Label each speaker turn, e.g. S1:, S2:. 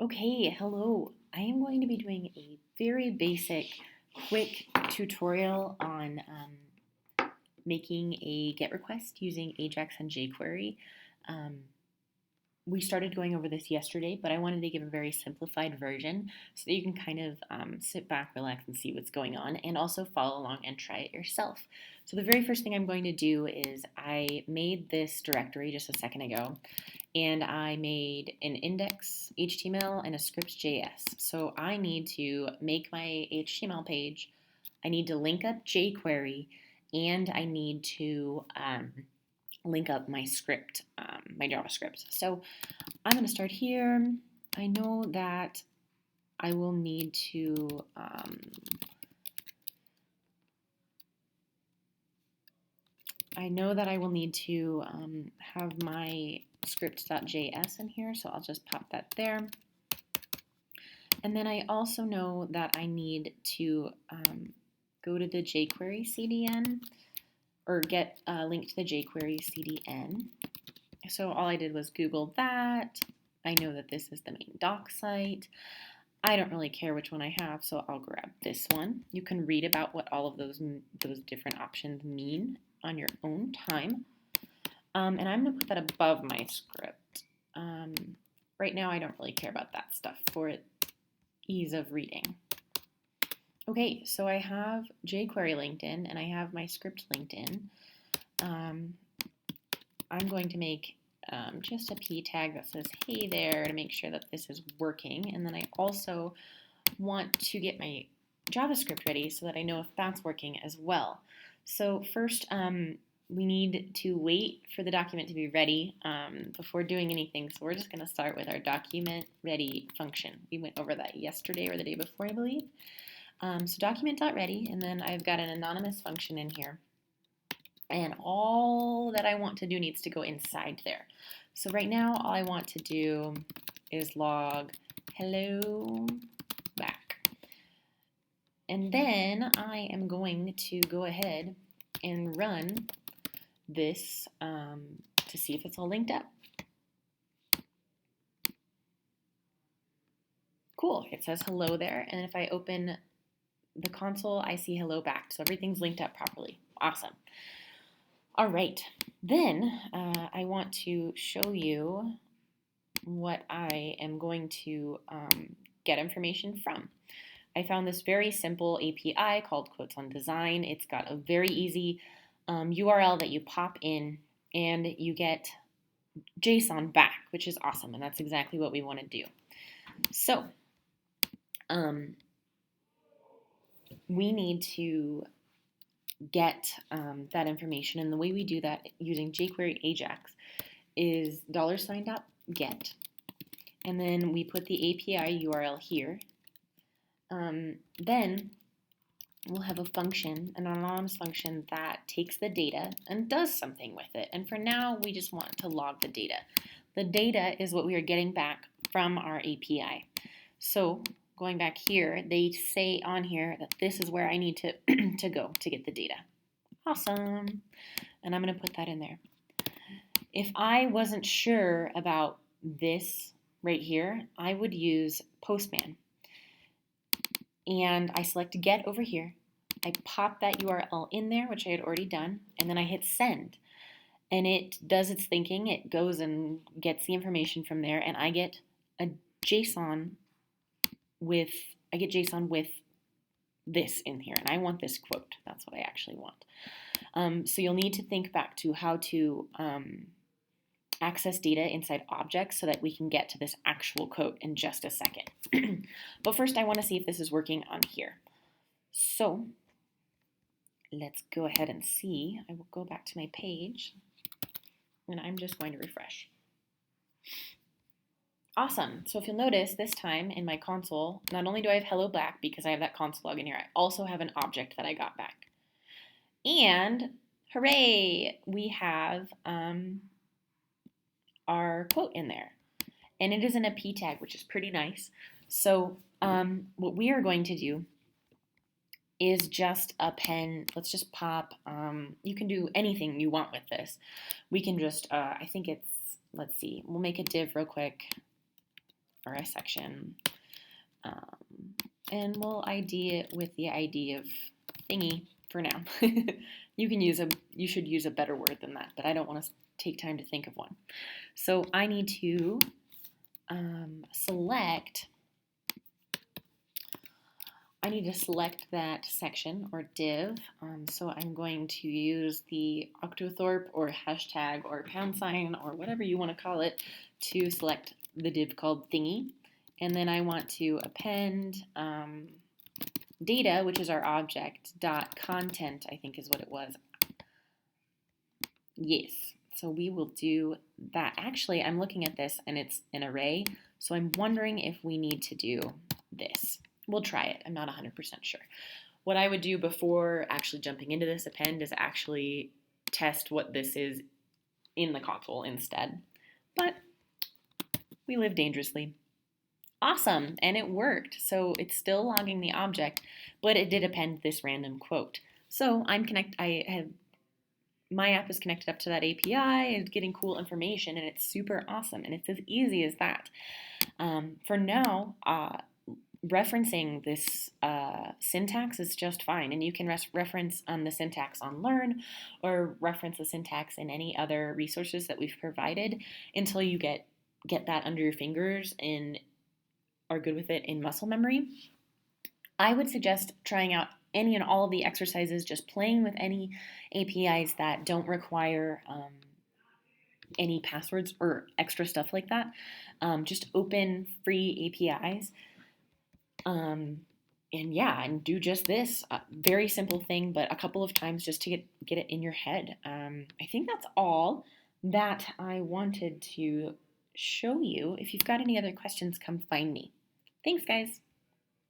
S1: Okay, hello. I am going to be doing a very basic, quick tutorial on making a GET request using Ajax and jQuery. Um, we started going over this yesterday, but I wanted to give a very simplified version so that you can kind of sit back, relax, and see what's going on, and also follow along and try it yourself. So the very first thing I'm going to do is I made this directory just a second ago, and I made an index HTML and a script.js. So I need to make my HTML page, I need to link up jQuery, and I need to link up my script, my JavaScript. So I'm going to start here. I know that I will need to have my script.js in here, so I'll just pop that there. And then I also know that I need to go to the jQuery CDN or get a link to the jQuery CDN. So all I did was Google that. I know that this is the main doc site. I don't really care which one I have, so I'll grab this one. You can read about what all of those different options mean on your own time. And I'm going to put that above my script. Right now I don't really care about that stuff for ease of reading. Okay, so I have jQuery linked in and I have my script linked in. I'm going to make just a p tag that says hey there to make sure that this is working, and then I also want to get my JavaScript ready so that I know if that's working as well. So first we need to wait for the document to be ready before doing anything, so we're just going to start with our document ready function. We went over that yesterday or the day before, I believe. So document.ready, and then I've got an anonymous function in here. And all that I want to do needs to go inside there. So right now, all I want to do is log hello back. And then I am going to go ahead and run this to see if it's all linked up. Cool, it says hello there. And if I open the console, I see hello back. So everything's linked up properly. Awesome. All right, then I want to show you what I am going to get information from. I found this very simple API called Quotes on Design. It's got a very easy URL that you pop in and you get JSON back, which is awesome, and that's exactly what we want to do. So we need to get that information, and the way we do that using jQuery Ajax is $.get, and then we put the API URL here. Then we'll have a function, an anonymous function that takes the data and does something with it, and for now we just want to log the data. The data is what we are getting back from our API. So going back here, they say on here that this is where I need to go to get the data. Awesome. And I'm going to put that in there. If I wasn't sure about this right here, I would use Postman. And I select get over here. I pop that URL in there, which I had already done, and then I hit send. And it does its thinking. It goes and gets the information from there, and I get a JSON with this in here, and I want this quote. That's what I actually want. So you'll need to think back to how to access data inside objects so that we can get to this actual quote in just a second. But first I want to see if this is working on here. So let's go ahead and see. I will go back to my page, and I'm just going to refresh. Awesome. So if you'll notice, this time in my console, not only do I have hello back because I have that console log in here, I also have an object that I got back. And hooray, we have our quote in there. And it is in a p tag, which is pretty nice. So what we are going to do is just append, let's just pop, you can do anything you want with this. We can just, I think it's, let's see, we'll make a div real quick. or a section. And we'll ID it with the ID of thingy for now. You should use a better word than that, but I don't want to take time to think of one. So I need to select that section or div. So I'm going to use the octothorpe or hashtag or pound sign or whatever you want to call it to select the div called thingy. And then I want to append data, which is our object, dot content, I think is what it was. Yes, so we will do that. Actually, I'm looking at this and it's an array, so I'm wondering if we need to do this. We'll try it. I'm not 100% sure. What I would do before actually jumping into this append is actually test what this is in the console instead. But we live dangerously. Awesome, and it worked. So it's still logging the object, but it did append this random quote. So my app is connected up to that API, is getting cool information, and it's super awesome, and it's as easy as that. For now, referencing this syntax is just fine, and you can reference the syntax on Learn or reference the syntax in any other resources that we've provided until you get that under your fingers and are good with it in muscle memory. I would suggest trying out any and all of the exercises, just playing with any APIs that don't require any passwords or extra stuff like that. Just open free APIs. And do just this. Very simple thing, but a couple of times just to get it in your head. I think that's all that I wanted to show you. If you've got any other questions, come find me. Thanks, guys.